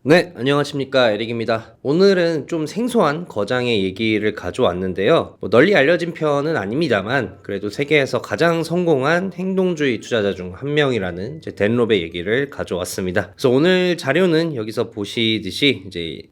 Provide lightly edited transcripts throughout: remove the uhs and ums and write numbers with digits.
네, 안녕하십니까. 에릭입니다. 오늘은 좀 생소한 거장의 얘기를 가져왔는데요. 널리 알려진 편은 아닙니다만, 그래도 세계에서 가장 성공한 행동주의 투자자 중 한 명이라는 댄롭의 얘기를 가져왔습니다. 그래서 오늘 자료는 여기서 보시듯이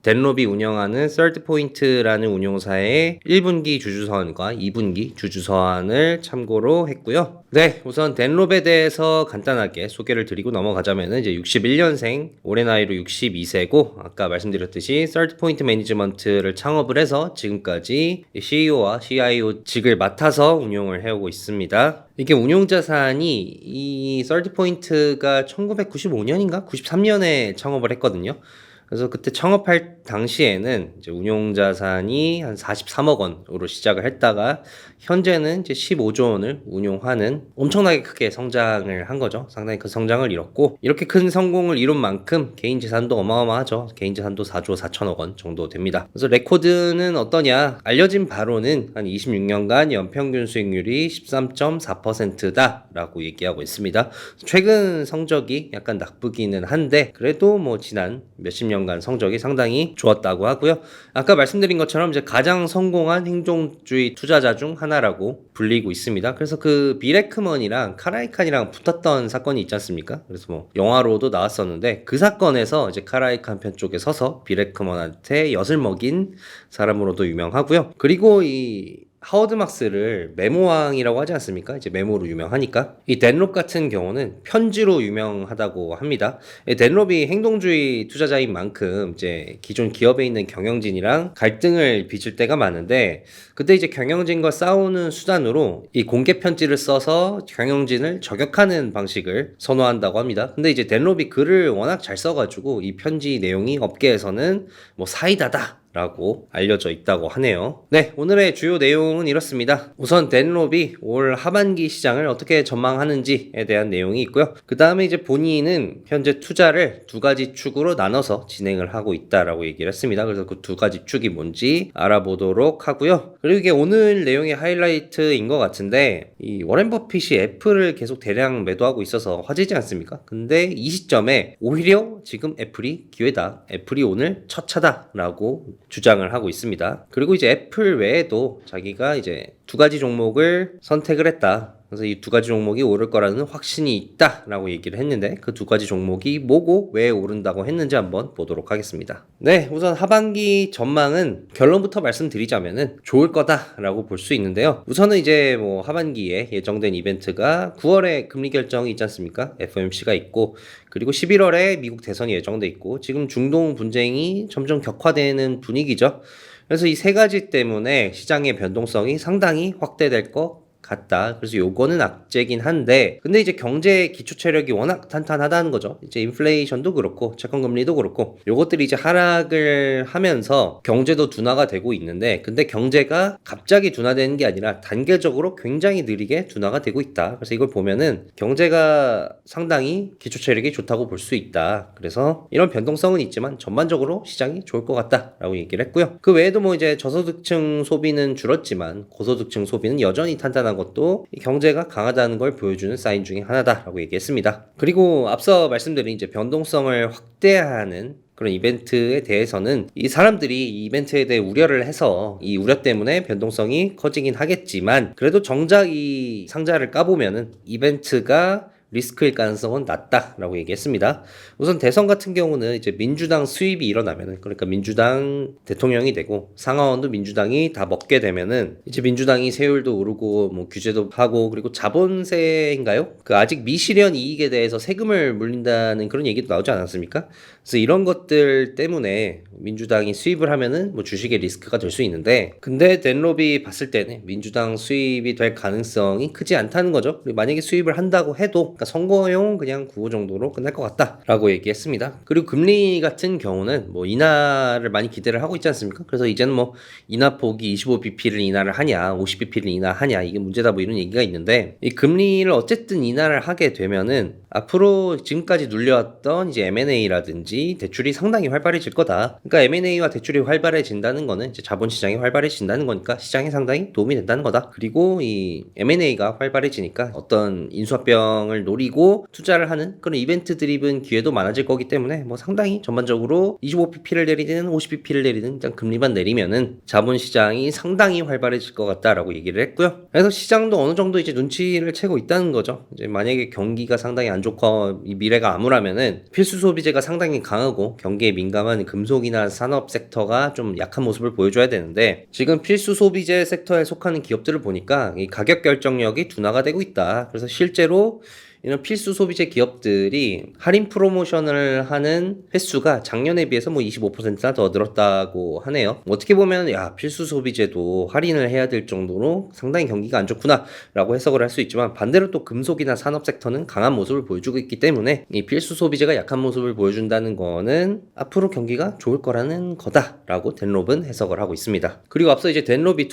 댄롭이 운영하는 썰드포인트라는 운용사의 1분기 주주서한과 2분기 주주서한을 참고로 했고요. 네, 우선 댄롭에 대해서 간단하게 소개를 드리고 넘어가자면은 이제 61년생, 올해 나이로 62세고, 아까 말씀드렸듯이 서드포인트 매니지먼트를 창업을 해서 지금까지 CEO와 CIO직을 맡아서 운용을 해오고 있습니다. 이게 운용자산이 이 서드포인트가 1995년인가? 93년에 창업을 했거든요. 그래서 그때 창업할 당시에는 이제 운용자산이 한 43억 원으로 시작을 했다가 현재는 이제 15조 원을 운용하는 엄청나게 크게 성장을 한 거죠. 상당히 큰 성장을 이뤘고, 이렇게 큰 성공을 이룬 만큼 개인 재산도 어마어마하죠. 개인 재산도 4조 4천억 원 정도 됩니다. 그래서 레코드는 어떠냐? 알려진 바로는 한 26년간 연평균 수익률이 13.4%다 라고 얘기하고 있습니다. 최근 성적이 약간 나쁘기는 한데 그래도 뭐 지난 몇십 년간 성적이 상당히 좋았다고 하고요. 아까 말씀드린 것처럼 이제 가장 성공한 행동주의 투자자 중 하나라고 불리고 있습니다. 그래서 그 비레크먼이랑 카라이칸이랑 붙었던 사건이 있지 않습니까? 그래서 뭐 영화로도 나왔었는데 그 사건에서 이제 카라이칸 편 쪽에 서서 비레크먼한테 엿을 먹인 사람으로도 유명하고요. 그리고 이 하워드 막스를 메모왕이라고 하지 않습니까? 이제 메모로 유명하니까. 이 댄롭 같은 경우는 편지로 유명하다고 합니다. 이 댄롭이 행동주의 투자자인 만큼 이제 기존 기업에 있는 경영진이랑 갈등을 빚을 때가 많은데, 그때 이제 경영진과 싸우는 수단으로 이 공개 편지를 써서 경영진을 저격하는 방식을 선호한다고 합니다. 근데 이제 댄롭이 글을 워낙 잘 써가지고 이 편지 내용이 업계에서는 뭐 사이다다 라고 알려져 있다고 하네요. 네, 오늘의 주요 내용은 이렇습니다. 우선 댄롭이 올 하반기 시장을 어떻게 전망하는지에 대한 내용이 있고요. 그 다음에 이제 본인은 현재 투자를 두 가지 축으로 나눠서 진행을 하고 있다라고 얘기를 했습니다. 그래서 그 두 가지 축이 뭔지 알아보도록 하고요. 그리고 이게 오늘 내용의 하이라이트인 것 같은데, 이 워렌 버핏이 애플을 계속 대량 매도하고 있어서 화제지 않습니까? 근데 이 시점에 오히려 지금 애플이 기회다, 애플이 오늘 첫 차다라고 주장을 하고 있습니다. 그리고 이제 애플 외에도 자기가 이제 두 가지 종목을 선택을 했다. 그래서 이 두 가지 종목이 오를 거라는 확신이 있다라고 얘기를 했는데, 그 두 가지 종목이 뭐고 왜 오른다고 했는지 한번 보도록 하겠습니다. 네, 우선 하반기 전망은 결론부터 말씀드리자면은 좋을 거다라고 볼 수 있는데요. 우선은 이제 뭐 하반기에 예정된 이벤트가 9월에 금리 결정이 있지 않습니까? FOMC가 있고, 그리고 11월에 미국 대선이 예정돼 있고, 지금 중동 분쟁이 점점 격화되는 분위기죠. 그래서 이 세 가지 때문에 시장의 변동성이 상당히 확대될 것 같다. 그래서 요거는 악재긴 한데, 근데 이제 경제 기초 체력이 워낙 탄탄하다는 거죠. 이제 인플레이션도 그렇고 채권금리도 그렇고 요것들이 이제 하락을 하면서 경제도 둔화가 되고 있는데, 근데 경제가 갑자기 둔화되는 게 아니라 단계적으로 굉장히 느리게 둔화가 되고 있다. 그래서 이걸 보면은 경제가 상당히 기초 체력이 좋다고 볼 수 있다. 그래서 이런 변동성은 있지만 전반적으로 시장이 좋을 것 같다라고 얘기를 했고요. 그 외에도 뭐 이제 저소득층 소비는 줄었지만 고소득층 소비는 여전히 탄탄한 것도 경제가 강하다는 걸 보여주는 사인 중에 하나다라고 얘기했습니다. 그리고 앞서 말씀드린 이제 변동성을 확대하는 그런 이벤트에 대해서는 이 사람들이 이 이벤트에 대해 우려를 해서 이 우려 때문에 변동성이 커지긴 하겠지만, 그래도 정작 이 상자를 까보면은 이벤트가 리스크일 가능성은 낮다라고 얘기했습니다. 우선 대선 같은 경우는 이제 민주당 수입이 일어나면은, 그러니까 민주당 대통령이 되고 상하원도 민주당이 다 먹게 되면은 이제 민주당이 세율도 오르고 뭐 규제도 하고, 그리고 자본세인가요? 그 아직 미실현 이익에 대해서 세금을 물린다는 그런 얘기도 나오지 않았습니까? 그래서 이런 것들 때문에 민주당이 수입을 하면은 뭐 주식의 리스크가 될 수 있는데, 근데 댄롭이 봤을 때는 민주당 수입이 될 가능성이 크지 않다는 거죠. 그리고 만약에 수입을 한다고 해도 선거용 그냥 구호 정도로 끝날 것 같다라고 얘기했습니다. 그리고 금리 같은 경우는 뭐 인하를 많이 기대를 하고 있지 않습니까? 그래서 이제는 뭐 인하폭이 25bp를 인하를 하냐 50bp를 인하하냐 이게 문제다 뭐 이런 얘기가 있는데, 이 금리를 어쨌든 인하를 하게 되면은 앞으로 지금까지 눌려왔던 이제 M&A라든지 대출이 상당히 활발해질 거다. 그러니까 M&A와 대출이 활발해진다는 거는 이제 자본시장이 활발해진다는 거니까 시장에 상당히 도움이 된다는 거다. 그리고 이 M&A가 활발해지니까 어떤 인수합병을 노리고 투자를 하는 그런 이벤트 드리븐 기회도 많아질 거기 때문에 뭐 상당히 전반적으로 25pp를 내리든 50pp를 내리든 일단 금리만 내리면은 자본시장이 상당히 활발해질 것 같다라고 얘기를 했고요. 그래서 시장도 어느 정도 이제 눈치를 채고 있다는 거죠. 이제 만약에 경기가 상당히 안 좋고 이 미래가 암울하면은 필수 소비재가 상당히 강하고 경기에 민감한 금속이나 산업 섹터가 좀 약한 모습을 보여줘야 되는데 지금 필수 소비재 섹터에 속하는 기업들을 보니까 이 가격 결정력이 둔화가 되고 있다. 그래서 실제로 이런 필수 소비재 기업들이 할인 프로모션을 하는 횟수가 작년에 비해서 뭐 25%나 더 늘었다고 하네요. 어떻게 보면 야 필수 소비재도 할인을 해야 될 정도로 상당히 경기가 안 좋구나 라고 해석을 할 수 있지만 반대로 또 금속이나 산업 섹터는 강한 모습을 보여주고 있기 때문에 이 필수 소비재가 약한 모습을 보여준다는 거는 앞으로 경기가 좋을 거라는 거다라고 덴롭은 해석을 하고 있습니다. 그리고 앞서 이제 덴롭이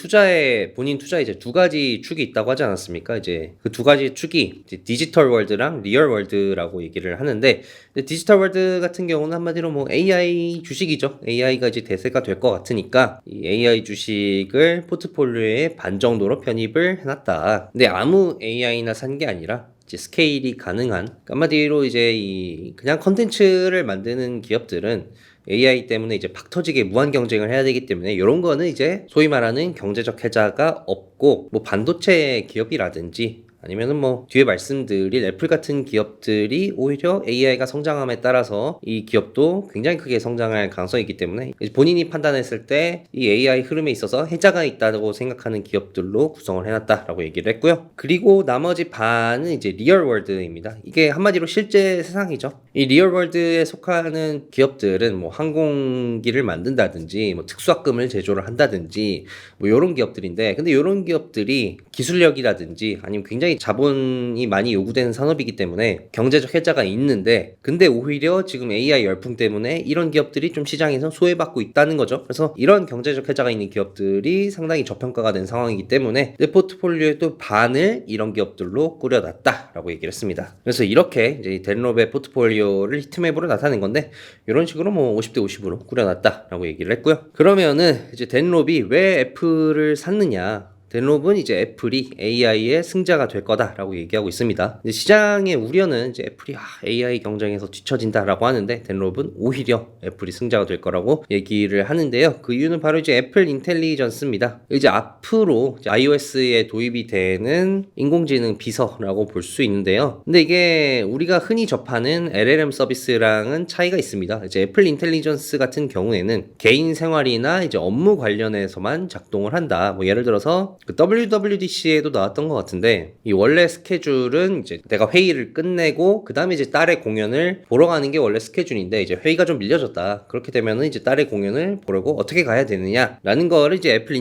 본인 투자에 이제 두 가지 축이 있다고 하지 않았습니까? 이제 그 두 가지 축이 이제 디지털 월드랑 리얼 월드라고 얘기를 하는데 디지털 월드 같은 경우는 한마디로 뭐 AI 주식이죠. AI가 이제 대세가 될 것 같으니까 이 AI 주식을 포트폴리오에 반 정도로 편입을 해놨다. 근데 아무 AI나 산 게 아니라 이제 스케일이 가능한 한마디로 이제 이 그냥 컨텐츠를 만드는 기업들은 AI 때문에 이제 팍 터지게 무한 경쟁을 해야 되기 때문에 이런 거는 이제 소위 말하는 경제적 혜자가 없고 뭐 반도체 기업이라든지 아니면은 뭐 뒤에 말씀드린 애플 같은 기업들이 오히려 AI가 성장함에 따라서 이 기업도 굉장히 크게 성장할 가능성이 있기 때문에 본인이 판단했을 때 이 AI 흐름에 있어서 혜자가 있다고 생각하는 기업들로 구성을 해놨다라고 얘기를 했고요. 그리고 나머지 반은 이제 리얼월드입니다. 이게 한마디로 실제 세상이죠. 이 리얼월드에 속하는 기업들은 뭐 항공기를 만든다든지 뭐 특수화금을 제조를 한다든지 뭐 이런 기업들인데 근데 이런 기업들이 기술력이라든지 아니면 굉장히 자본이 많이 요구되는 산업이기 때문에 경제적 혜자가 있는데 근데 오히려 지금 AI 열풍 때문에 이런 기업들이 좀 시장에서 소외받고 있다는 거죠. 그래서 이런 경제적 혜자가 있는 기업들이 상당히 저평가가 된 상황이기 때문에 내 포트폴리오의 또 반을 이런 기업들로 꾸려놨다라고 얘기를 했습니다. 그래서 이렇게 이제 덴롭의 포트폴리오를 히트맵으로 나타낸 건데 이런 식으로 뭐 50대 50으로 꾸려놨다라고 얘기를 했고요. 그러면은 이제 덴롭이 왜 애플을 샀느냐? 덴롭은 이제 애플이 AI의 승자가 될 거다라고 얘기하고 있습니다. 시장의 우려는 이제 애플이 AI 경쟁에서 뒤처진다라고 하는데 덴롭은 오히려 애플이 승자가 될 거라고 얘기를 하는데요. 그 이유는 바로 이제 애플 인텔리전스입니다. 이제 앞으로 이제 iOS에 도입이 되는 인공지능 비서라고 볼 수 있는데요. 근데 이게 우리가 흔히 접하는 LLM 서비스랑은 차이가 있습니다. 이제 애플 인텔리전스 같은 경우에는 개인 생활이나 이제 업무 관련해서만 작동을 한다. 뭐 예를 들어서 그 WWDC에도 나왔던 것 같은데 이 원래 스케줄은 이제 내가 회의를 끝내고 그 다음에 이제 딸의 공연을 보러 가는 게 원래 스케줄인데 이제 회의가 좀 밀려졌다. 그렇게 되면은 이제 딸의 공연을 보려고 어떻게 가야 되느냐라는 거를 이제 애플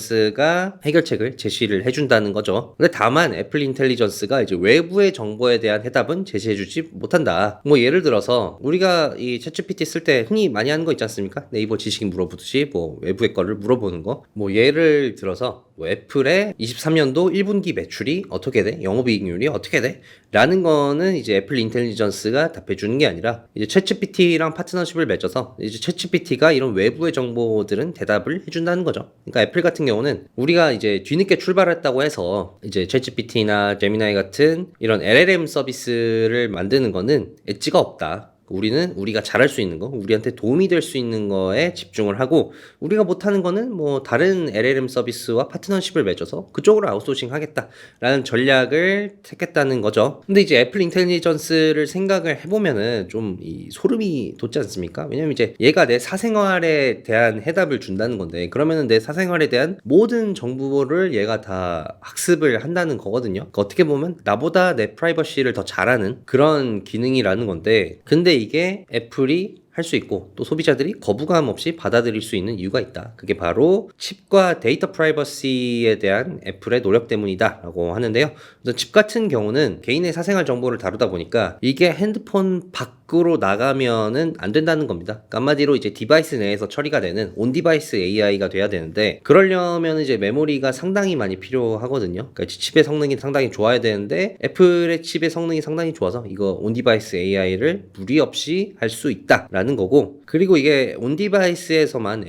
인텔리전스가 해결책을 제시를 해준다는 거죠. 근데 다만 애플 인텔리전스가 이제 외부의 정보에 대한 해답은 제시해주지 못한다. 뭐 예를 들어서 우리가 이 챗GPT 쓸 때 흔히 많이 하는 거 있지 않습니까? 네이버 지식 물어보듯이 뭐 외부의 거를 물어보는 거. 뭐 예를 들어서 뭐 애플의 23년도 1분기 매출이 어떻게 돼? 영업이익률이 어떻게 돼? 라는 거는 이제 애플 인텔리전스가 답해주는 게 아니라 이제 챗GPT랑 파트너십을 맺어서 이제 챗GPT가 이런 외부의 정보들은 대답을 해준다는 거죠. 그러니까 애플 같은 경우는 우리가 이제 뒤늦게 출발했다고 해서 이제 챗GPT나 제미나이 같은 이런 LLM 서비스를 만드는 거는 엣지가 없다. 우리는 우리가 잘할 수 있는 거, 우리한테 도움이 될 수 있는 거에 집중을 하고 우리가 못하는 거는 뭐 다른 LLM 서비스와 파트너십을 맺어서 그쪽으로 아웃소싱 하겠다라는 전략을 택했다는 거죠. 근데 이제 애플 인텔리전스를 생각을 해보면은 좀 이 소름이 돋지 않습니까? 왜냐면 이제 얘가 내 사생활에 대한 해답을 준다는 건데 그러면은 내 사생활에 대한 모든 정보를 얘가 다 학습을 한다는 거거든요. 그러니까 어떻게 보면 나보다 내 프라이버시를 더 잘하는 그런 기능이라는 건데 근데 이게 애플이 할 수 있고 또 소비자들이 거부감 없이 받아들일 수 있는 이유가 있다. 그게 바로 칩과 데이터 프라이버시에 대한 애플의 노력 때문이다 라고 하는데요. 그래서 칩 같은 경우는 개인의 사생활 정보를 다루다 보니까 이게 핸드폰 밖 밖으로 나가면은 안 된다는 겁니다. 그러니까 한마디로 이제 디바이스 내에서 처리가 되는 온 디바이스 AI가 돼야 되는데, 그러려면 이제 메모리가 상당히 많이 필요하거든요. 그러니까 칩의 성능이 상당히 좋아야 되는데 애플의 칩의 성능이 상당히 좋아서 이거 온 디바이스 AI를 무리 없이 할 수 있다라는 거고, 그리고 이게 온 디바이스에서만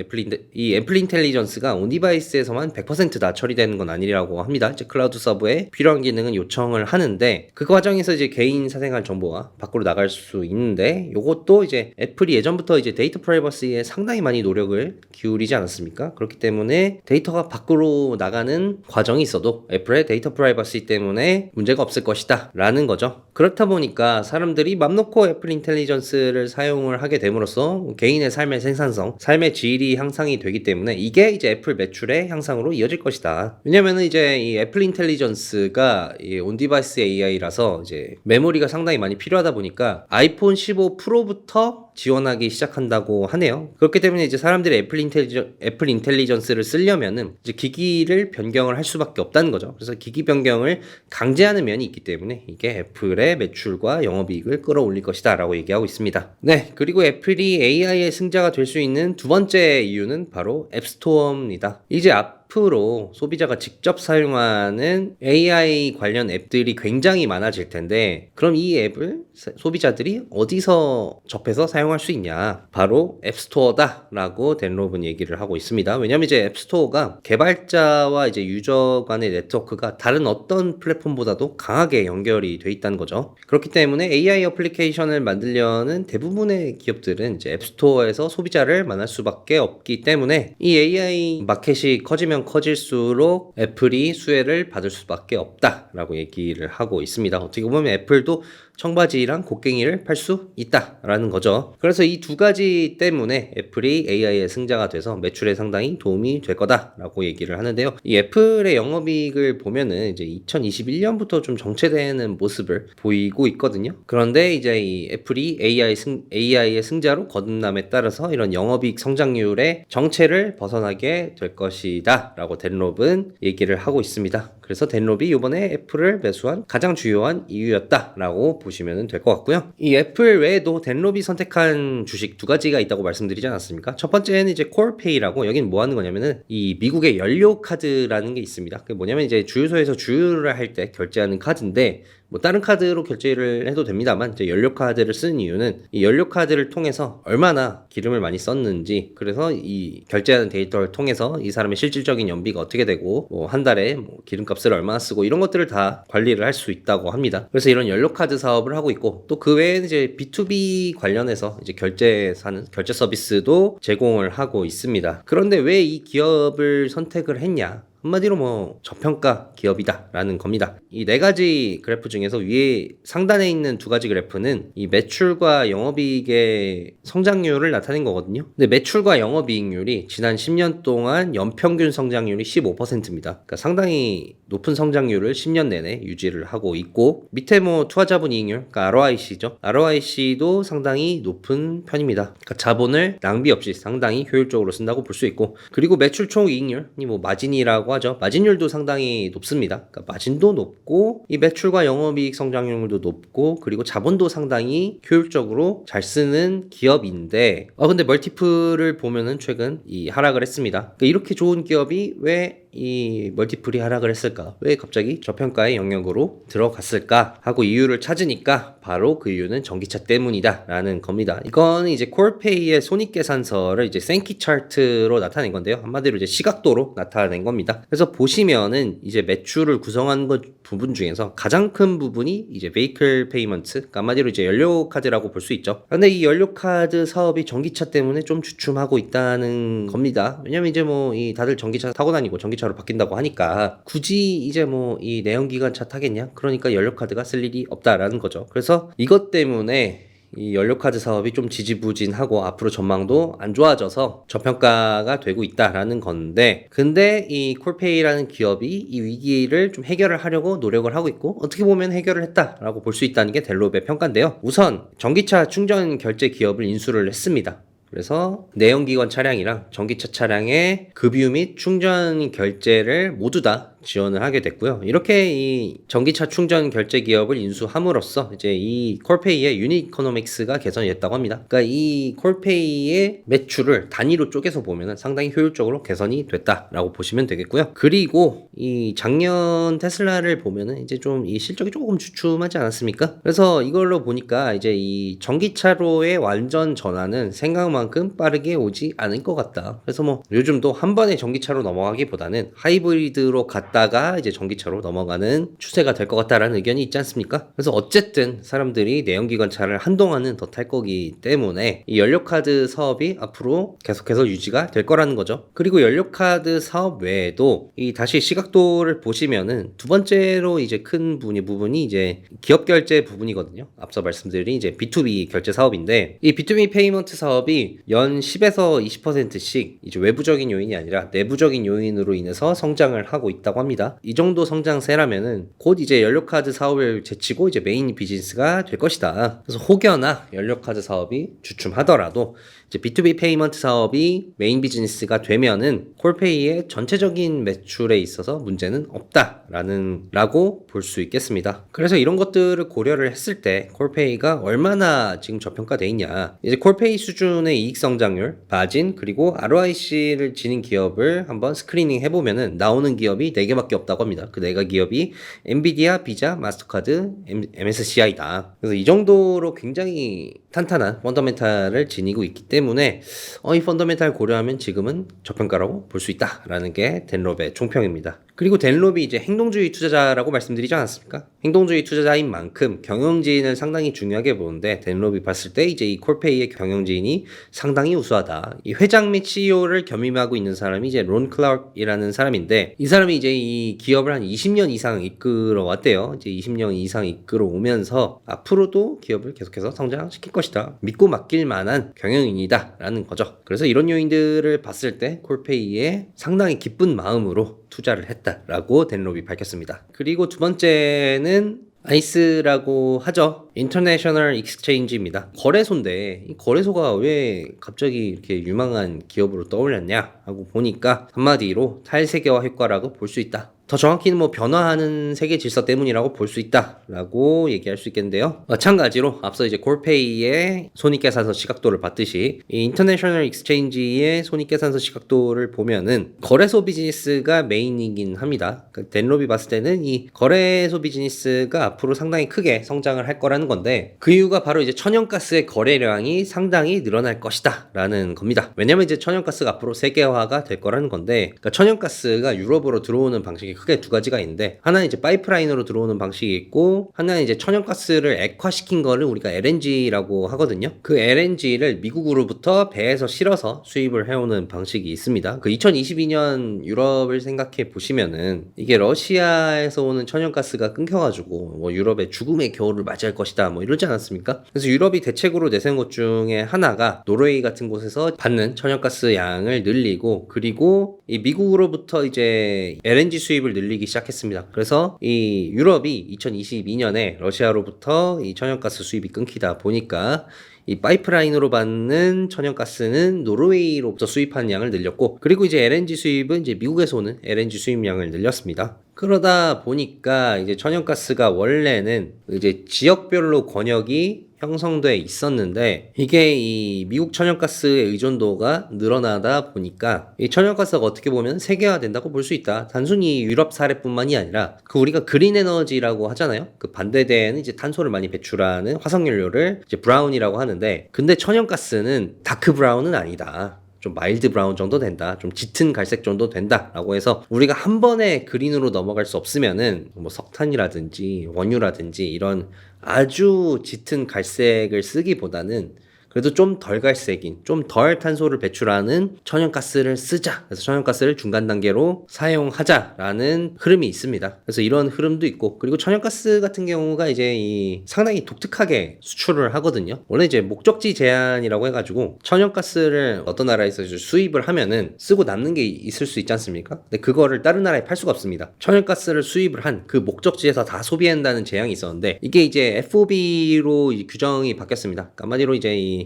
이 애플 인텔리전스가 온 디바이스에서만 100%다 처리되는 건 아니라고 합니다. 이제 클라우드 서버에 필요한 기능은 요청을 하는데 그 과정에서 이제 개인 사생활 정보가 밖으로 나갈 수 있는데, 요것도 이제 애플이 예전부터 이제 데이터 프라이버시에 상당히 많이 노력을 기울이지 않았습니까? 그렇기 때문에 데이터가 밖으로 나가는 과정이 있어도 애플의 데이터 프라이버시 때문에 문제가 없을 것이다 라는 거죠. 그렇다 보니까 사람들이 맘 놓고 애플 인텔리전스를 사용을 하게 됨으로써 개인의 삶의 생산성, 삶의 질이 향상이 되기 때문에 이게 이제 애플 매출의 향상으로 이어질 것이다. 왜냐면은 이제 이 애플 인텔리전스가 이 온디바이스 AI라서 이제 메모리가 상당히 많이 필요하다 보니까 아이폰 15 프로부터 지원하기 시작한다고 하네요. 그렇기 때문에 이제 사람들이 애플 인텔리전스를 쓰려면은 이제 기기를 변경을 할 수밖에 없다는 거죠. 그래서 기기 변경을 강제하는 면이 있기 때문에 이게 애플의 매출과 영업이익을 끌어올릴 것이다 라고 얘기하고 있습니다. 네, 그리고 애플이 AI의 승자가 될 수 있는 두 번째 이유는 바로 앱스토어입니다. 이제 앞으로 소비자가 직접 사용하는 AI 관련 앱들이 굉장히 많아질 텐데, 그럼 이 앱을 소비자들이 어디서 접해서 사용할 수 있냐? 바로 앱스토어다 라고 댄롭은 얘기를 하고 있습니다. 왜냐면 이제 앱스토어가 개발자와 이제 유저 간의 네트워크가 다른 어떤 플랫폼보다도 강하게 연결이 돼 있다는 거죠. 그렇기 때문에 AI 어플리케이션을 만들려는 대부분의 기업들은 이제 앱스토어에서 소비자를 만날 수밖에 없기 때문에 이 AI 마켓이 커지면 커질수록 애플이 수혜를 받을 수밖에 없다라고 얘기를 하고 있습니다. 어떻게 보면 애플도 청바지랑 곡괭이를 팔 수 있다라는 거죠. 그래서 이 두 가지 때문에 애플이 AI의 승자가 돼서 매출에 상당히 도움이 될 거다라고 얘기를 하는데요. 이 애플의 영업이익을 보면은 이제 2021년부터 좀 정체되는 모습을 보이고 있거든요. 그런데 이제 이 애플이 AI의 승자로 거듭남에 따라서 이런 영업이익 성장률의 정체를 벗어나게 될 것이다 라고 댄롭은 얘기를 하고 있습니다. 그래서 댄롭이 이번에 애플을 매수한 가장 주요한 이유였다라고 보시면 될 것 같고요. 이 애플 외에도 댄롭이 선택한 주식 두 가지가 있다고 말씀드리지 않았습니까? 첫 번째는 이제 콜페이라고, 여긴 뭐 하는 거냐면은 이 미국의 연료 카드라는 게 있습니다. 그게 뭐냐면 이제 주유소에서 주유를 할 때 결제하는 카드인데, 뭐 다른 카드로 결제를 해도 됩니다만 이제 연료 카드를 쓰는 이유는 이 연료 카드를 통해서 얼마나 기름을 많이 썼는지, 그래서 이 결제하는 데이터를 통해서 이 사람의 실질적인 연비가 어떻게 되고 뭐 한 달에 뭐 기름값을 얼마나 쓰고 이런 것들을 다 관리를 할 수 있다고 합니다. 그래서 이런 연료 카드 사업을 하고 있고, 또 그 외에 이제 B2B 관련해서 이제 결제 서비스도 제공을 하고 있습니다. 그런데 왜 이 기업을 선택을 했냐? 한마디로 뭐 저평가 기업이다 라는 겁니다. 이 네 가지 그래프 중에서 위에 상단에 있는 두 가지 그래프는 이 매출과 영업이익의 성장률을 나타낸 거거든요. 근데 매출과 영업이익률이 지난 10년 동안 연평균 성장률이 15%입니다. 그러니까 상당히 높은 성장률을 10년 내내 유지를 하고 있고, 밑에 뭐 투하자본이익률, 그러니까 ROIC죠. ROIC도 상당히 높은 편입니다. 그러니까 자본을 낭비 없이 상당히 효율적으로 쓴다고 볼 수 있고, 그리고 매출 총이익률이 뭐 마진이라고 하죠. 마진율도 상당히 높습니다. 그러니까 마진도 높고 이 매출과 영업이익 성장률도 높고, 그리고 자본도 상당히 효율적으로 잘 쓰는 기업인데, 근데 멀티플을 보면은 최근 이 하락을 했습니다. 그러니까 이렇게 좋은 기업이 왜 이 멀티플이 하락을 했을까? 왜 갑자기 저평가의 영역으로 들어갔을까? 하고 이유를 찾으니까 바로 그 이유는 전기차 때문이다 라는 겁니다. 이건 이제 콜페이의 손익계산서를 이제 생키 차트로 나타낸 건데요. 한마디로 이제 시각도로 나타낸 겁니다. 그래서 보시면은 이제 매출을 구성하는 부분 중에서 가장 큰 부분이 이제 vehicle payment, 그러니까 한마디로 이제 연료 카드라고 볼 수 있죠. 근데 이 연료 카드 사업이 전기차 때문에 좀 주춤하고 있다는 겁니다. 왜냐면 이제 뭐 이 다들 전기차 타고 다니고 전기차로 바뀐다고 하니까 굳이 이제 뭐 이 내연기관차 타겠냐? 그러니까 연료 카드가 쓸 일이 없다라는 거죠. 그래서 이것 때문에 이 연료카드 사업이 좀 지지부진하고 앞으로 전망도 안 좋아져서 저평가가 되고 있다라는 건데, 근데 이 콜페이라는 기업이 이 위기를 좀 해결을 하려고 노력을 하고 있고, 어떻게 보면 해결을 했다라고 볼 수 있다는 게 델롭의 평가인데요. 우선 전기차 충전 결제 기업을 인수를 했습니다. 그래서 내연기관 차량이랑 전기차 차량의 급유 및 충전 결제를 모두 다 지원을 하게 됐고요. 이렇게 이 전기차 충전 결제 기업을 인수함으로써 이제 이 콜페이의 유닛 이코노믹스가 개선이 됐다고 합니다. 그러니까 이 콜페이의 매출을 단위로 쪼개서 보면은 상당히 효율적으로 개선이 됐다라고 보시면 되겠고요. 그리고 이 작년 테슬라를 보면은 이제 좀 이 실적이 조금 주춤하지 않았습니까? 그래서 이걸로 보니까 이제 이 전기차로의 완전 전환은 생각만큼 빠르게 오지 않을 것 같다. 그래서 뭐 요즘도 한 번에 전기차로 넘어가기보다는 하이브리드로 갔다가 이제 전기차로 넘어가는 추세가 될 것 같다라는 의견이 있지 않습니까? 그래서 어쨌든 사람들이 내연기관차를 한동안은 더 탈 거기 때문에 이 연료카드 사업이 앞으로 계속해서 유지가 될 거라는 거죠. 그리고 연료카드 사업 외에도 이 다시 시각도를 보시면은 두 번째로 이제 큰 부분이 이제 기업 결제 부분이거든요. 앞서 말씀드린 이제 B2B 결제 사업인데 이 B2B 페이먼트 사업이 연 10에서 20%씩 이제 외부적인 요인이 아니라 내부적인 요인으로 인해서 성장을 하고 있다고 합니다. 이 정도 성장세라면은 곧 이제 연료카드 사업을 제치고 이제 메인 비즈니스가 될 것이다. 그래서 혹여나 연료카드 사업이 주춤하더라도 이제 B2B 페이먼트 사업이 메인 비즈니스가 되면은 콜페이의 전체적인 매출에 있어서 문제는 없다라고 볼 수 있겠습니다. 그래서 이런 것들을 고려를 했을 때 콜페이가 얼마나 지금 저평가돼 있냐, 이제 콜페이 수준의 이익 성장률, 마진, 그리고 ROIC를 지닌 기업을 한번 스크리닝 해보면은 나오는 기업이 4개밖에 없다고 합니다. 그 4개 기업이 엔비디아, 비자, 마스터카드, MSCI다. 그래서 이 정도로 굉장히 탄탄한 펀더멘탈을 지니고 있기 때문에 이 펀더멘탈 고려하면 지금은 저평가라고 볼 수 있다라는 게 덴롭의 총평입니다. 그리고 덴롭이 이제 행동주의 투자자라고 말씀드리지 않았습니까? 행동주의 투자자인 만큼 경영진을 상당히 중요하게 보는데 덴롭이 봤을 때 이제 이 콜페이의 경영진이 상당히 우수하다. 이 회장 및 CEO를 겸임하고 있는 사람이 이제 론 클라크이라는 사람인데 이 사람이 이제 이 기업을 한 20년 이상 이끌어 왔대요. 이제 20년 이상 이끌어 오면서 앞으로도 기업을 계속해서 성장시킬 것이다. 믿고 맡길 만한 경영인이다라는 거죠. 그래서 이런 요인들을 봤을 때 콜페이에 상당히 기쁜 마음으로 투자를 했다라고 덴롭이 밝혔습니다. 그리고 두 번째는 아이스라고 하죠. 인터내셔널 익스체인지입니다. 거래소인데 이 거래소가 왜 갑자기 이렇게 유망한 기업으로 떠올렸냐 하고 보니까 한마디로 탈세계화 효과라고 볼 수 있다. 더 정확히는 뭐 변화하는 세계 질서 때문이라고 볼 수 있다라고 얘기할 수 있겠는데요. 마찬가지로 앞서 이제 콜페이의 손익계산서 시각도를 봤듯이 이 인터내셔널 익스체인지의 손익계산서 시각도를 보면은 거래소 비즈니스가 메인이긴 합니다. 그러니까 덴롭이 봤을 때는 이 거래소 비즈니스가 앞으로 상당히 크게 성장을 할 거라는 건데 그 이유가 바로 이제 천연가스의 거래량이 상당히 늘어날 것이다 라는 겁니다. 왜냐면 이제 천연가스가 앞으로 세계화가 될 거라는 건데 그러니까 천연가스가 유럽으로 들어오는 방식이 크게 두 가지가 있는데 하나는 이제 파이프라인으로 들어오는 방식이 있고 하나는 이제 천연가스를 액화시킨 거를 우리가 LNG라고 하거든요. 그 LNG를 미국으로부터 배에서 실어서 수입을 해오는 방식이 있습니다. 그 2022년 유럽을 생각해 보시면은 이게 러시아에서 오는 천연가스가 끊겨가지고 뭐 유럽의 죽음의 겨울을 맞이할 것이다 뭐 이러지 않았습니까? 그래서 유럽이 대책으로 내세운 것 중에 하나가 노르웨이 같은 곳에서 받는 천연가스 양을 늘리고 그리고 이 미국으로부터 이제 LNG 수입을 늘리기 시작했습니다. 그래서 이 유럽이 2022년에 러시아로부터 이 천연가스 수입이 끊기다 보니까 이 파이프라인으로 받는 천연가스는 노르웨이로부터 수입하는 양을 늘렸고 그리고 이제 LNG 수입은 이제 미국에서 오는 LNG 수입량을 늘렸습니다. 그러다 보니까 이제 천연가스가 원래는 이제 지역별로 권역이 형성돼 있었는데 이게 이 미국 천연가스의 의존도가 늘어나다 보니까 이 천연가스가 어떻게 보면 세계화된다고 볼 수 있다. 단순히 유럽 사례뿐만이 아니라 그 우리가 그린 에너지라고 하잖아요. 그 반대되는 이제 탄소를 많이 배출하는 화석연료를 이제 브라운이라고 하는데 근데 천연가스는 다크 브라운은 아니다. 좀 마일드 브라운 정도 된다. 좀 짙은 갈색 정도 된다라고 해서 우리가 한 번에 그린으로 넘어갈 수 없으면은 뭐 석탄이라든지 원유라든지 이런 아주 짙은 갈색을 쓰기보다는 그래도 좀 덜 갈색인, 좀 덜 탄소를 배출하는 천연가스를 쓰자. 그래서 천연가스를 중간 단계로 사용하자라는 흐름이 있습니다. 그래서 이런 흐름도 있고, 그리고 천연가스 같은 경우가 이제 이 상당히 독특하게 수출을 하거든요. 원래 이제 목적지 제한이라고 해가지고 천연가스를 어떤 나라에서 수입을 하면은 쓰고 남는 게 있을 수 있지 않습니까? 근데 그거를 다른 나라에 팔 수가 없습니다. 천연가스를 수입을 한 그 목적지에서 다 소비한다는 제한이 있었는데 이게 이제 FOB로 규정이 바뀌었습니다. 한마디로 이제 이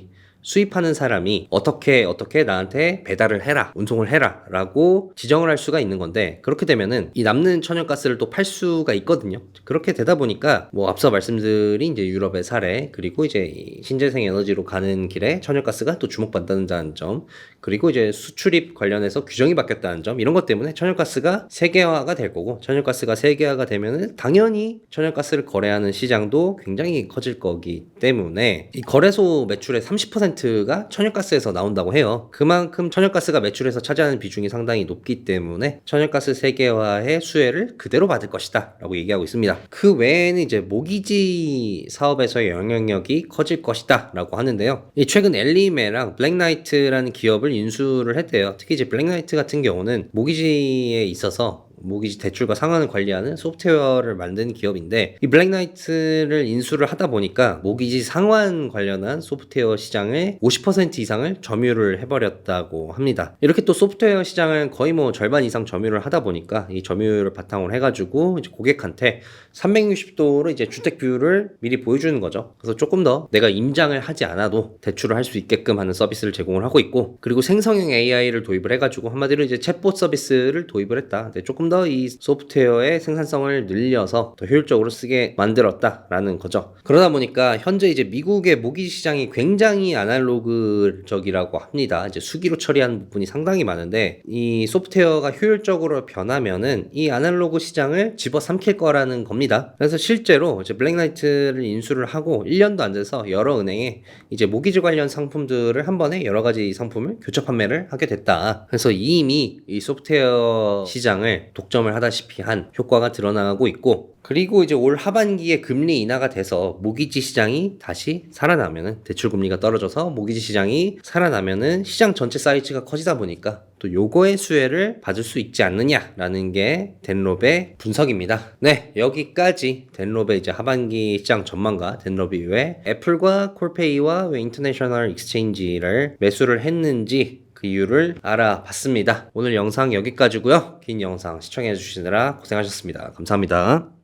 수입하는 사람이 어떻게 나한테 배달을 해라, 운송을 해라 라고 지정을 할 수가 있는 건데, 그렇게 되면은 이 남는 천연가스를 또 팔 수가 있거든요. 그렇게 되다 보니까 뭐 앞서 말씀드린 이제 유럽의 사례, 그리고 이제 이 신재생 에너지로 가는 길에 천연가스가 또 주목받는다는 점, 그리고 이제 수출입 관련해서 규정이 바뀌었다는 점, 이런 것 때문에 천연가스가 세계화가 될 거고, 천연가스가 세계화가 되면은 당연히 천연가스를 거래하는 시장도 굉장히 커질 거기 때문에 이 거래소 매출의 30%가 천연가스에서 나온다고 해요. 그만큼 천연가스가 매출에서 차지하는 비중이 상당히 높기 때문에 천연가스 세계화의 수혜를 그대로 받을 것이다 라고 얘기하고 있습니다. 그 외에는 이제 모기지 사업에서의 영향력이 커질 것이다 라고 하는데요. 최근 엘리메랑 블랙나이트라는 기업을 인수를 했대요. 특히 이제 블랙나이트 같은 경우는 모기지에 있어서 모기지 대출과 상환을 관리하는 소프트웨어를 만든 기업인데, 이 블랙나이트를 인수를 하다 보니까 모기지 상환 관련한 소프트웨어 시장의 50% 이상을 점유를 해버렸다고 합니다. 이렇게 또 소프트웨어 시장을 거의 뭐 절반 이상 점유를 하다 보니까 이 점유율을 바탕으로 해가지고 이제 고객한테 360도로 이제 주택 뷰를 미리 보여주는 거죠. 그래서 조금 더 내가 임장을 하지 않아도 대출을 할 수 있게끔 하는 서비스를 제공을 하고 있고, 그리고 생성형 AI를 도입을 해가지고 한마디로 이제 챗봇 서비스를 도입을 했다. 근데 조금 더 이 소프트웨어의 생산성을 늘려서 더 효율적으로 쓰게 만들었다라는 거죠. 그러다 보니까 현재 이제 미국의 모기지 시장이 굉장히 아날로그적이라고 합니다. 이제 수기로 처리하는 부분이 상당히 많은데, 이 소프트웨어가 효율적으로 변하면은 이 아날로그 시장을 집어삼킬 거라는 겁니다. 그래서 실제로 이제 블랙나이트를 인수를 하고 1년도 안 돼서 여러 은행에 이제 모기지 관련 상품들을 한 번에 여러 가지 상품을 교차 판매를 하게 됐다. 그래서 이미 이 소프트웨어 시장을 독점을 하다시피 한 효과가 드러나고 있고, 그리고 이제 올 하반기에 금리 인하가 돼서 모기지 시장이 다시 살아나면은, 대출 금리가 떨어져서 모기지 시장이 살아나면은 시장 전체 사이즈가 커지다 보니까 또 요거의 수혜를 받을 수 있지 않느냐라는 게 덴롭의 분석입니다. 네, 여기까지 덴롭의 이제 하반기 시장 전망과 덴롭 이후에 애플과 콜페이와 왜 인터내셔널 익스체인지를 매수를 했는지 그 이유를 알아봤습니다. 오늘 영상 여기까지고요. 긴 영상 시청해 주시느라 고생하셨습니다. 감사합니다.